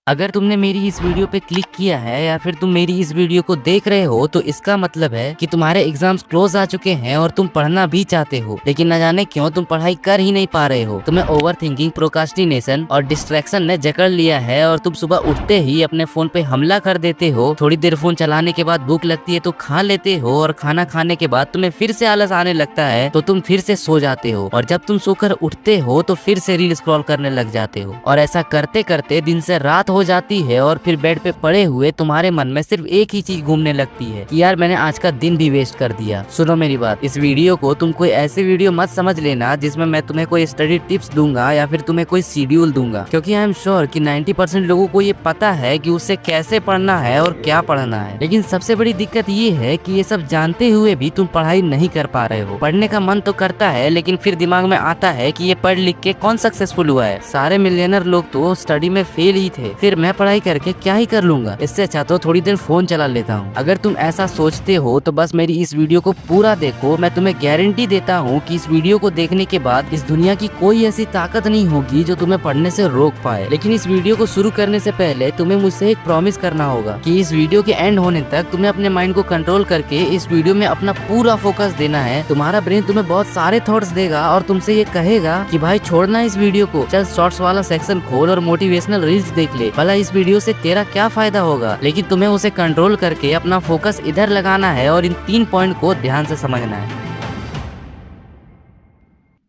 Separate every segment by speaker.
Speaker 1: अगर तुमने मेरी इस वीडियो पे क्लिक किया है या फिर तुम मेरी इस वीडियो को देख रहे हो तो इसका मतलब है कि तुम्हारे एग्जाम्स क्लोज आ चुके हैं और तुम पढ़ना भी चाहते हो, लेकिन न जाने क्यों तुम पढ़ाई कर ही नहीं पा रहे हो। तुम्हें ओवर थिंकिंग, प्रोकास्टिनेशन और डिस्ट्रैक्शन ने जकड़ लिया है और तुम सुबह उठते ही अपने फोन पे हमला कर देते हो। थोड़ी देर फोन चलाने के बाद भूख लगती है तो खा लेते हो और खाना खाने के बाद तुम्हें फिर से आलस आने लगता है तो तुम फिर से सो जाते हो और जब तुम सोकर उठते हो तो फिर से रील स्क्रॉल करने लग जाते हो और ऐसा करते करते दिन से रात हो जाती है और फिर बेड पे पड़े हुए तुम्हारे मन में सिर्फ एक ही चीज घूमने लगती है कि यार मैंने आज का दिन भी वेस्ट कर दिया। सुनो मेरी बात, इस वीडियो को तुम कोई ऐसी वीडियो मत समझ लेना जिसमें मैं तुम्हें कोई स्टडी टिप्स दूंगा या फिर तुम्हें कोई शेड्यूल दूंगा, क्योंकि आई एम श्योर कि 90% लोगों को ये पता है कि उससे कैसे पढ़ना है और क्या पढ़ना है। लेकिन सबसे बड़ी दिक्कत ये है कि ये सब जानते हुए भी तुम पढ़ाई नहीं कर पा रहे हो। पढ़ने का मन तो करता है लेकिन फिर दिमाग में आता है कि ये पढ़ लिख के कौन सक्सेसफुल हुआ है, सारे मिलियनर लोग तो स्टडी में फेल ही थे, फिर मैं पढ़ाई करके क्या ही कर लूंगा, इससे अच्छा तो थोड़ी देर फोन चला लेता हूँ। अगर तुम ऐसा सोचते हो तो बस मेरी इस वीडियो को पूरा देखो। मैं तुम्हें गारंटी देता हूँ कि इस वीडियो को देखने के बाद इस दुनिया की कोई ऐसी ताकत नहीं होगी जो तुम्हें पढ़ने से रोक पाए। लेकिन इस वीडियो को शुरू करने से पहले तुम्हें मुझसे एक प्रॉमिस करना होगा कि इस वीडियो के एंड होने तक तुम्हें अपने माइंड को कंट्रोल करके इस वीडियो में अपना पूरा फोकस देना है। तुम्हारा ब्रेन तुम्हें बहुत सारे थॉट्स देगा और तुमसे ये कहेगा कि भाई छोड़ना इस वीडियो को, चल शॉर्ट्स वाला सेक्शन खोल और मोटिवेशनल रील्स देख ले, भला इस वीडियो से तेरा क्या फायदा होगा। लेकिन तुम्हें उसे कंट्रोल करके अपना फोकस इधर लगाना है और इन 3 पॉइंट को ध्यान से समझना है।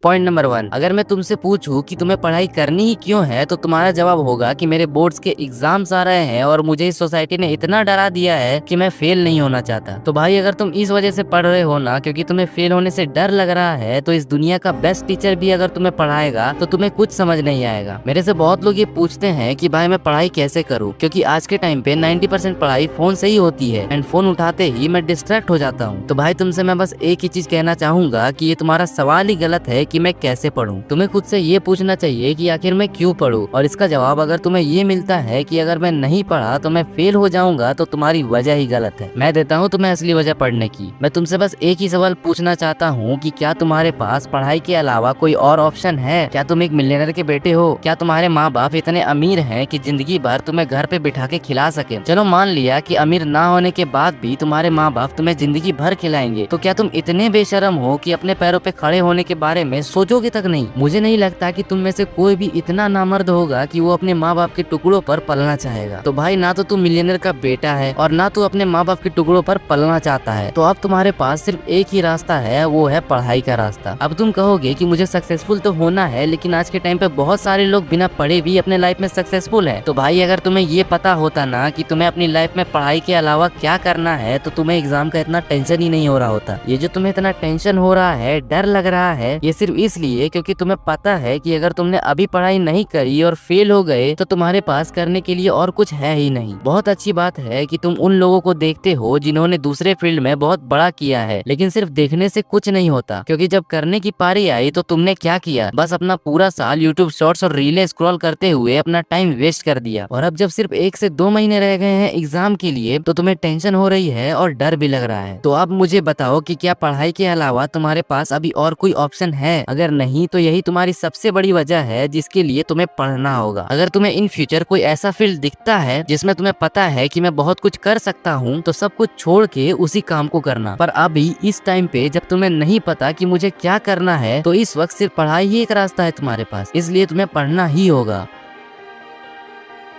Speaker 1: पॉइंट नंबर 1, अगर मैं तुमसे पूछूं कि तुम्हें पढ़ाई करनी ही क्यों है तो तुम्हारा जवाब होगा कि मेरे बोर्ड्स के एग्जाम्स आ रहे हैं और मुझे इस सोसाइटी ने इतना डरा दिया है कि मैं फेल नहीं होना चाहता। तो भाई अगर तुम इस वजह से पढ़ रहे हो ना क्योंकि तुम्हें फेल होने से डर लग रहा है, तो इस दुनिया का बेस्ट टीचर भी अगर तुम्हें पढ़ाएगा तो तुम्हें कुछ समझ नहीं आएगा। मेरे से बहुत लोग ये पूछते हैं कि भाई मैं पढ़ाई कैसे करूँ, क्योंकि आज के टाइम पे 90% पढ़ाई फोन से ही होती है एंड फोन उठाते ही मैं डिस्ट्रैक्ट हो जाता हूँ। तो भाई तुमसे मैं बस एक ही चीज कहना चाहूंगा कि ये तुम्हारा सवाल ही गलत है कि मैं कैसे पढ़ूं। तुम्हें खुद से ये पूछना चाहिए कि आखिर मैं क्यों पढ़ूं, और इसका जवाब अगर तुम्हें ये मिलता है कि अगर मैं नहीं पढ़ा तो मैं फेल हो जाऊंगा तो तुम्हारी वजह ही गलत है। मैं देता हूँ तुम्हें असली वजह पढ़ने की। मैं तुमसे बस एक ही सवाल पूछना चाहता हूँ कि क्या तुम्हारे पास पढ़ाई के अलावा कोई और ऑप्शन है? क्या तुम एक मिलियनर के बेटे हो? क्या तुम्हारे माँ बाप इतने अमीर हैं कि जिंदगी भर तुम्हें घर पे बिठा के खिला सके? चलो मान लिया कि अमीर ना होने के बाद भी तुम्हारे माँ बाप तुम्हें जिंदगी भर खिलाएंगे, तो क्या तुम इतने बेशरम हो कि अपने पैरों पे खड़े होने के बारे में सोचोगे तक नहीं? मुझे नहीं लगता कि तुम में से कोई भी इतना नामर्द होगा कि वो अपने माँ बाप के टुकड़ों पर पलना चाहेगा। तो भाई ना तो तू मिलियनर का बेटा है और ना तू अपने माँ बाप के टुकड़ों पर पलना चाहता है, तो अब तुम्हारे पास सिर्फ एक ही रास्ता है, वो है पढ़ाई का रास्ता। अब तुम कहोगे कि मुझे सक्सेसफुल तो होना है, लेकिन आज के टाइम पे बहुत सारे लोग बिना पढ़े भी अपने लाइफ में सक्सेसफुल है। तो भाई अगर तुम्हें ये पता होता ना कि तुम्हें अपनी लाइफ में पढ़ाई के अलावा क्या करना है तो तुम्हें एग्जाम का इतना टेंशन ही नहीं हो रहा होता। ये जो तुम्हें इतना टेंशन हो रहा है, डर लग रहा है, ये सिर्फ इसलिए क्योंकि तुम्हें पता है कि अगर तुमने अभी पढ़ाई नहीं करी और फेल हो गए तो तुम्हारे पास करने के लिए और कुछ है ही नहीं। बहुत अच्छी बात है कि तुम उन लोगों को देखते हो जिन्होंने दूसरे फील्ड में बहुत बड़ा किया है, लेकिन सिर्फ देखने से कुछ नहीं होता, क्योंकि जब करने की पारी आई तो तुमने क्या किया? बस अपना पूरा साल यूट्यूब शॉर्ट्स और रीलें स्क्रॉल करते हुए अपना टाइम वेस्ट कर दिया। और अब जब सिर्फ 1 से 2 महीने रह गए हैं एग्जाम के लिए तो तुम्हें टेंशन हो रही है और डर भी लग रहा है। तो अब मुझे बताओ कि क्या पढ़ाई के अलावा तुम्हारे पास अभी और कोई ऑप्शन है? अगर नहीं तो यही तुम्हारी सबसे बड़ी वजह है जिसके लिए तुम्हें पढ़ना होगा। अगर तुम्हें इन फ्यूचर कोई ऐसा फील्ड दिखता है जिसमें तुम्हें पता है कि मैं बहुत कुछ कर सकता हूँ, तो सब कुछ छोड़ के उसी काम को करना। पर अभी इस टाइम पे जब तुम्हें नहीं पता कि मुझे क्या करना है, तो इस वक्त सिर्फ पढ़ाई ही एक रास्ता है तुम्हारे पास, इसलिए तुम्हें पढ़ना ही होगा।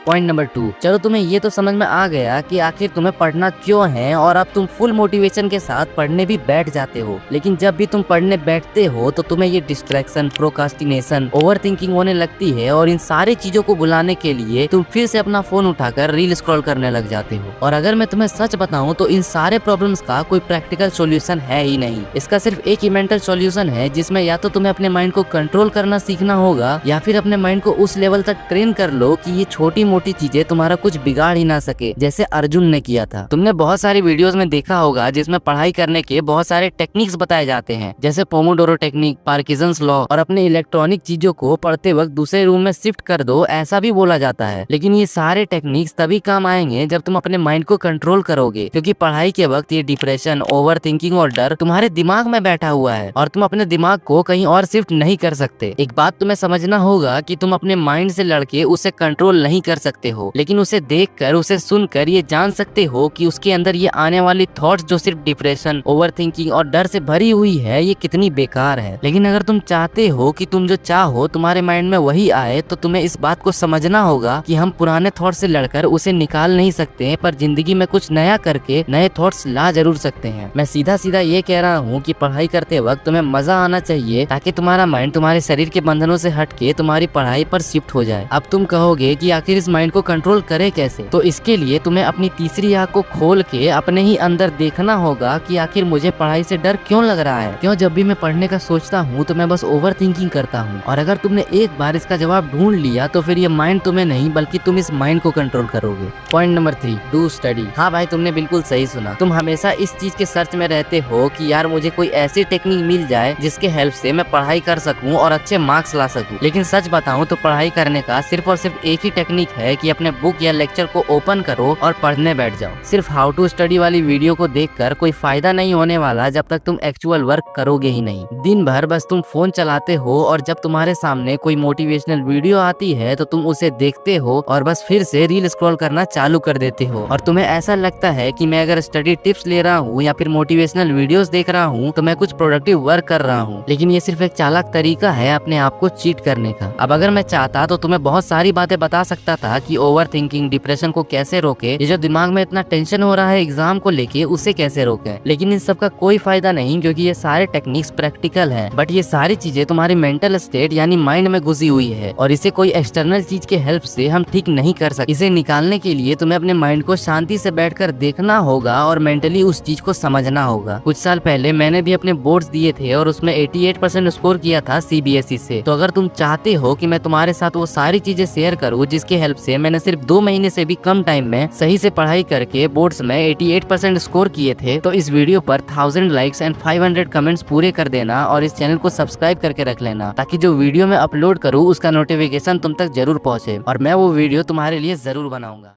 Speaker 1: पॉइंट नंबर 2, चलो तुम्हें ये तो समझ में आ गया कि आखिर तुम्हें पढ़ना क्यों है और अब तुम फुल मोटिवेशन के साथ पढ़ने भी बैठ जाते हो। लेकिन जब भी तुम पढ़ने बैठते हो तो तुम्हें ये डिस्ट्रैक्शन, प्रोकास्टिनेशन, ओवर थिंकिंग होने लगती है और इन सारी चीजों को भुलाने के लिए तुम फिर से अपना फोन उठाकर रील स्क्रॉल करने लग जाते हो। और अगर मैं तुम्हें सच बताऊं तो इन सारे प्रॉब्लम्स का कोई प्रैक्टिकल सोल्यूशन है ही नहीं। इसका सिर्फ एक ही मेंटल सोल्यूशन है, जिसमें या तो तुम्हें अपने माइंड को कंट्रोल करना सीखना होगा या फिर अपने माइंड को उस लेवल तक ट्रेन कर लो कि ये छोटी मोटी चीजें तुम्हारा कुछ बिगाड़ ही ना सके, जैसे अर्जुन ने किया था। तुमने बहुत सारी वीडियोस में देखा होगा जिसमें पढ़ाई करने के बहुत सारे टेक्निक्स बताए जाते हैं, जैसे पोमोडोरो टेक्निक, पार्किंसंस लॉ, और अपने इलेक्ट्रॉनिक चीजों को पढ़ते वक्त दूसरे रूम में शिफ्ट कर दो, ऐसा भी बोला जाता है। लेकिन ये सारे टेक्निक्स तभी काम आएंगे जब तुम अपने माइंड को कंट्रोल करोगे, क्योंकि पढ़ाई के वक्त ये डिप्रेशन, ओवर थिंकिंग और डर तुम्हारे दिमाग में बैठा हुआ है और तुम अपने दिमाग को कहीं और शिफ्ट नहीं कर सकते। एक बात तुम्हें समझना होगा कि तुम अपने माइंड से लड़के उसे कंट्रोल नहीं कर कर सकते हो, लेकिन उसे देखकर, उसे सुनकर ये जान सकते हो कि उसके अंदर ये आने वाली थॉट्स जो सिर्फ डिप्रेशन, ओवरथिंकिंग और डर से भरी हुई है, ये कितनी बेकार है। लेकिन अगर तुम चाहते हो कि तुम जो चाहो तुम्हारे माइंड में वही आए, तो तुम्हें इस बात को समझना होगा कि हम पुराने थॉट से लड़कर उसे निकाल नहीं सकते, पर जिंदगी में कुछ नया करके नए थॉट्स ला जरूर सकते हैं। मैं सीधा सीधा ये कह रहा हूँ कि पढ़ाई करते वक्त तुम्हें मजा आना चाहिए, ताकि तुम्हारा माइंड तुम्हारे शरीर के बंधनों से हटके तुम्हारी पढ़ाई पर शिफ्ट हो जाए। अब तुम कहोगे कि आखिर इस माइंड को कंट्रोल करे कैसे, तो इसके लिए तुम्हें अपनी तीसरी आंख को खोल के अपने ही अंदर देखना होगा कि आखिर मुझे पढ़ाई से डर क्यों लग रहा है। क्यों जब भी मैं पढ़ने का सोचता हूँ तो मैं बस ओवर थिंकिंग करता हूँ। और अगर तुमने एक बार इसका जवाब ढूंढ लिया तो फिर ये माइंड तुम्हें नहीं बल्कि तुम इस माइंड को कंट्रोल करोगे। Point number 3, do study. हाँ भाई, तुमने बिल्कुल सही सुना। तुम हमेशा इस चीज के सर्च में रहते हो कि यार मुझे कोई ऐसी टेक्निक मिल जाए जिसके हेल्प से मैं पढ़ाई कर सकूं और अच्छे मार्क्स ला सकूं। लेकिन सच बताऊं तो पढ़ाई करने का सिर्फ और सिर्फ एक ही टेक्निक है कि अपने बुक या लेक्चर को ओपन करो और पढ़ने बैठ जाओ। सिर्फ हाउ टू स्टडी वाली वीडियो को देखकर कोई फायदा नहीं होने वाला जब तक तुम एक्चुअल वर्क करोगे ही नहीं। दिन भर बस तुम फोन चलाते हो और जब तुम्हारे सामने कोई मोटिवेशनल वीडियो आती है तो तुम उसे देखते हो और बस फिर से रील स्क्रॉल करना चालू कर देते हो। और तुम्हें ऐसा लगता है कि मैं अगर स्टडी टिप्स ले रहा हूँ या फिर मोटिवेशनल वीडियोस देख रहा हूँ तो मैं कुछ प्रोडक्टिव वर्क कर रहा हूँ। लेकिन ये सिर्फ एक चालाक तरीका है अपने आप को चीट करने का। अब अगर मैं चाहता तो तुम्हें बहुत सारी बातें बता सकता था कि ओवर थिंकिंग, डिप्रेशन को कैसे रोके, ये जो दिमाग में इतना टेंशन हो रहा है एग्जाम को लेके उसे कैसे रोके। लेकिन इन सब का कोई फायदा नहीं, क्योंकि ये सारे टेक्निक्स प्रैक्टिकल है, बट ये सारी चीजें तुम्हारी मेंटल स्टेट यानी माइंड में घुसी हुई है और इसे कोई एक्सटर्नल चीज के हेल्प से हम ठीक नहीं कर सकते। इसे निकालने के लिए तुम्हें अपने माइंड को शांति से बैठकर देखना होगा और मेंटली उस चीज को समझना होगा। कुछ साल पहले मैंने भी अपने बोर्ड्स दिए थे और उसमें 88% स्कोर किया था CBSE से। तो अगर तुम चाहते हो कि मैं तुम्हारे साथ वो सारी चीजें शेयर करूं जिसके हेल्प से मैंने सिर्फ 2 महीने से भी कम टाइम में सही से पढ़ाई करके बोर्ड्स में 88% स्कोर किए थे, तो इस वीडियो पर 1000 लाइक्स एंड 500 कमेंट्स पूरे कर देना और इस चैनल को सब्सक्राइब करके रख लेना, ताकि जो वीडियो मैं अपलोड करूँ उसका नोटिफिकेशन तुम तक जरूर पहुंचे और मैं वो वीडियो तुम्हारे लिए जरूर बनाऊंगा।